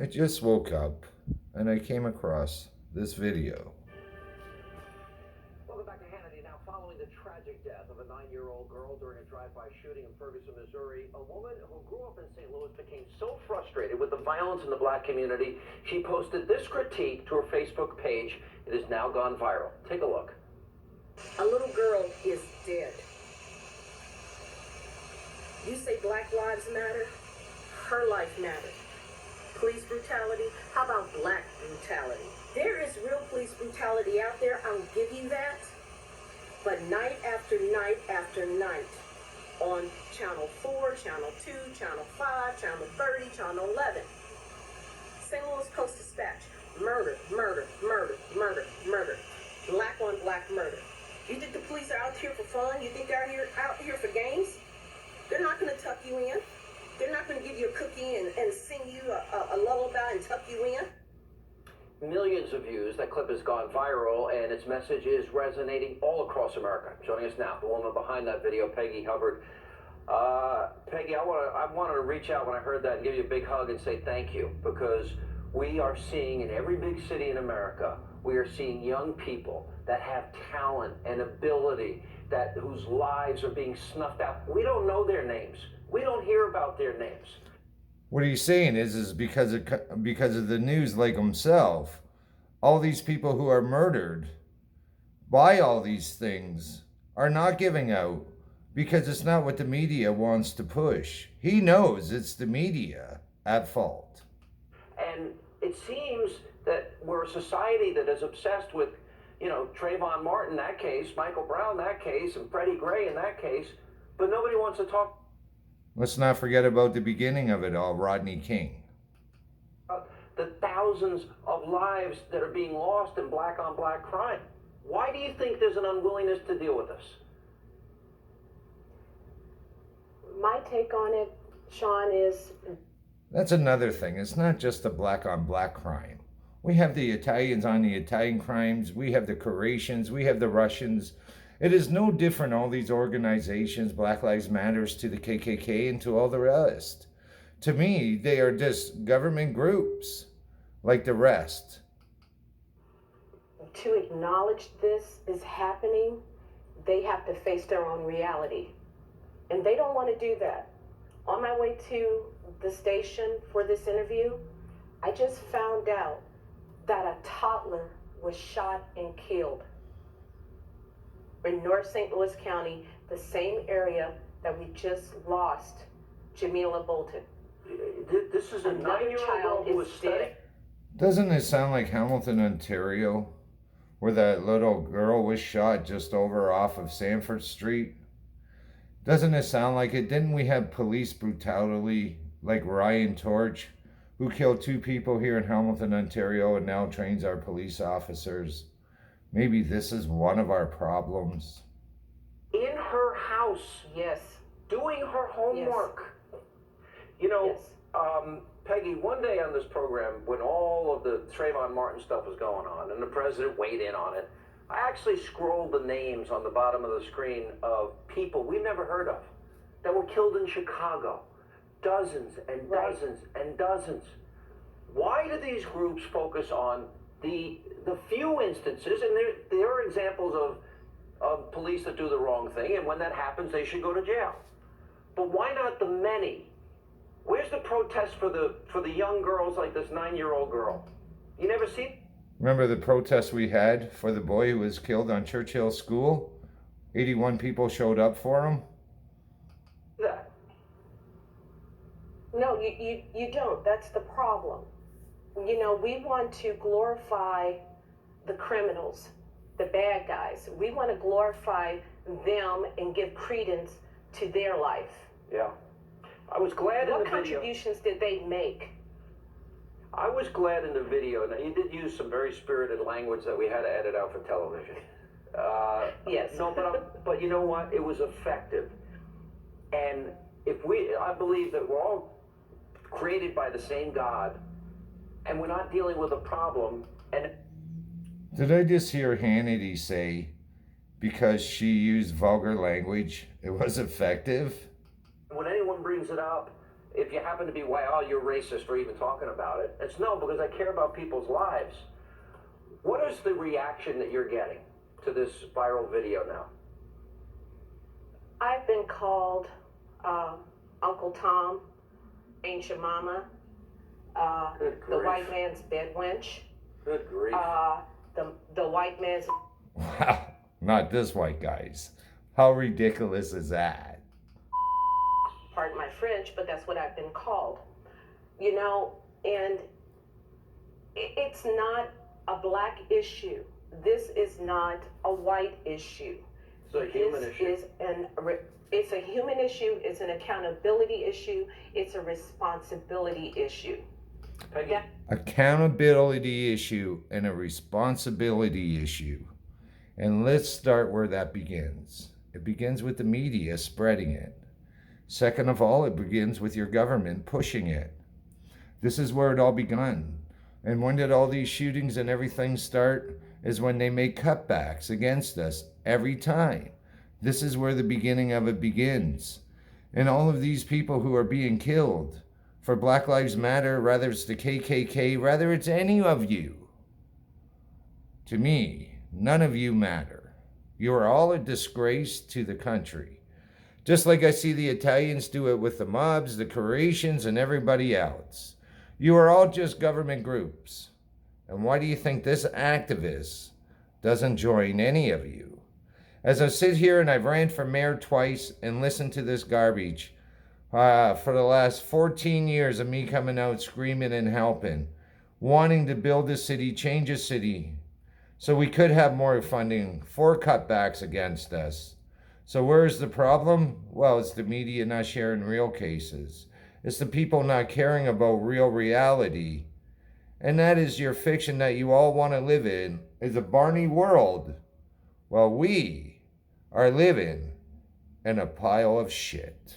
I just woke up and I came across this video. Welcome back to Hannity. Now, following the tragic death of a 9-year-old girl during a drive-by shooting in Ferguson, Missouri, a woman who grew up in St. Louis became so frustrated with the violence in the black community, she posted this critique to her Facebook page. It has now gone viral. Take a look. A little girl is dead. You say Black Lives Matter? Her life matters. Police brutality? How about black brutality? There is real police brutality out there, I'll give you that. But night after night after night, on Channel 4, Channel 2, Channel 5, Channel 30, Channel 11, St. Louis Post-Dispatch, murder, murder, murder, murder, murder, black on black murder. You think the police are out here for fun? You think they're out here for games? They're not going to tuck you in. They're not going to give you a cookie and sing you a lullaby and tuck you in. Millions of views. That clip has gone viral, and its message is resonating all across America. Joining us now, the woman behind that video, Peggy Hubbard. Peggy, I wanted to reach out when I heard that and give you a big hug and say thank you, because we are seeing in every big city in America, we are seeing young people that have talent and ability, whose lives are being snuffed out. We don't know their names. We don't hear about their names. What he's saying is because of the news, like himself, all these people who are murdered by all these things are not giving out because it's not what the media wants to push. He knows it's the media at fault. And it seems that we're a society that is obsessed with, Trayvon Martin, that case, Michael Brown, that case, and Freddie Gray in that case, but nobody wants to talk. Let's not forget about the beginning of it all, Rodney King. The thousands of lives that are being lost in black on black crime. Why do you think there's an unwillingness to deal with this? My take on it, Sean, is... That's another thing. It's not just the black on black crime. We have the Italians on the Italian crimes. We have the Croatians. We have the Russians. It is no different, all these organizations, Black Lives Matters to the KKK and to all the rest. To me, they are just government groups like the rest. To acknowledge this is happening, they have to face their own reality. And they don't want to do that. On my way to the station for this interview, I just found out that a toddler was shot and killed in North St. Louis County, the same area that we just lost Jamila Bolton. This is a 9-year-old girl who was studying. Doesn't it sound like Hamilton, Ontario, where that little girl was shot just over off of Sanford Street? Doesn't it sound like it? Didn't we have police brutality like Ryan Torch, who killed 2 people here in Hamilton, Ontario, and now trains our police officers? Maybe this is one of our problems. In her house. Yes. Doing her homework. Yes. Yes. Peggy, one day on this program, when all of the Trayvon Martin stuff was going on and the president weighed in on it, I actually scrolled the names on the bottom of the screen of people we've never heard of that were killed in Chicago. Dozens and dozens and dozens. Why do these groups focus on the few instances, and there are examples of police that do the wrong thing, and when that happens, they should go to jail. But why not the many? Where's the protest for the young girls like this 9-year-old girl? You never see? Remember the protest we had for the boy who was killed on Churchill School? 81 people showed up for him. That. No, you don't. That's the problem. We want to glorify the criminals, the bad guys. We want to glorify them and give credence to their life. Yeah. I was glad in the What video. contributions did they make? I was glad in the video. Now, you did use some very spirited language that we had to edit out for television. Yes. No, but you know what? It was effective. And I believe that we're all created by the same God, and we're not dealing with a problem. And Did I just hear Hannity say because she used vulgar language, it was effective? when anyone brings it up, if you happen to be white, oh, you're racist for even talking about it. It's no, because I care about people's lives. What is the reaction that you're getting to this viral video now? I've been called Uncle Tom, Ancient Mama, the white man's bed wench, Good grief. the white man's. Wow, not this white guy's. How ridiculous is that? Pardon my French, but that's what I've been called. You know, and it's not a black issue. This is not a white issue. It's a human issue. It's a human issue. It's an accountability issue. It's a responsibility issue. Peggy, Accountability issue and a responsibility issue. And let's start where that begins. It begins with the media spreading it. Second of all, it begins with your government pushing it. This is where it all begun. And when did all these shootings and everything start? Is when they make cutbacks against us every time. This is where the beginning of it begins. And all of these people who are being killed for Black Lives Matter, whether it's the KKK, whether it's any of you, to me, none of you matter. You are all a disgrace to the country. Just like I see the Italians do it with the mobs, the Croatians, and everybody else. You are all just government groups. And why do you think this activist doesn't join any of you? As I sit here and I've ran for mayor twice and listened to this garbage for the last 14 years of me coming out screaming and helping, wanting to build a city, change a city, so we could have more funding for cutbacks against us. So where's the problem? Well, it's the media not sharing real cases. It's the people not caring about real reality. And that is your fiction that you all want to live in, is a Barney world. Well, we are living in a pile of shit.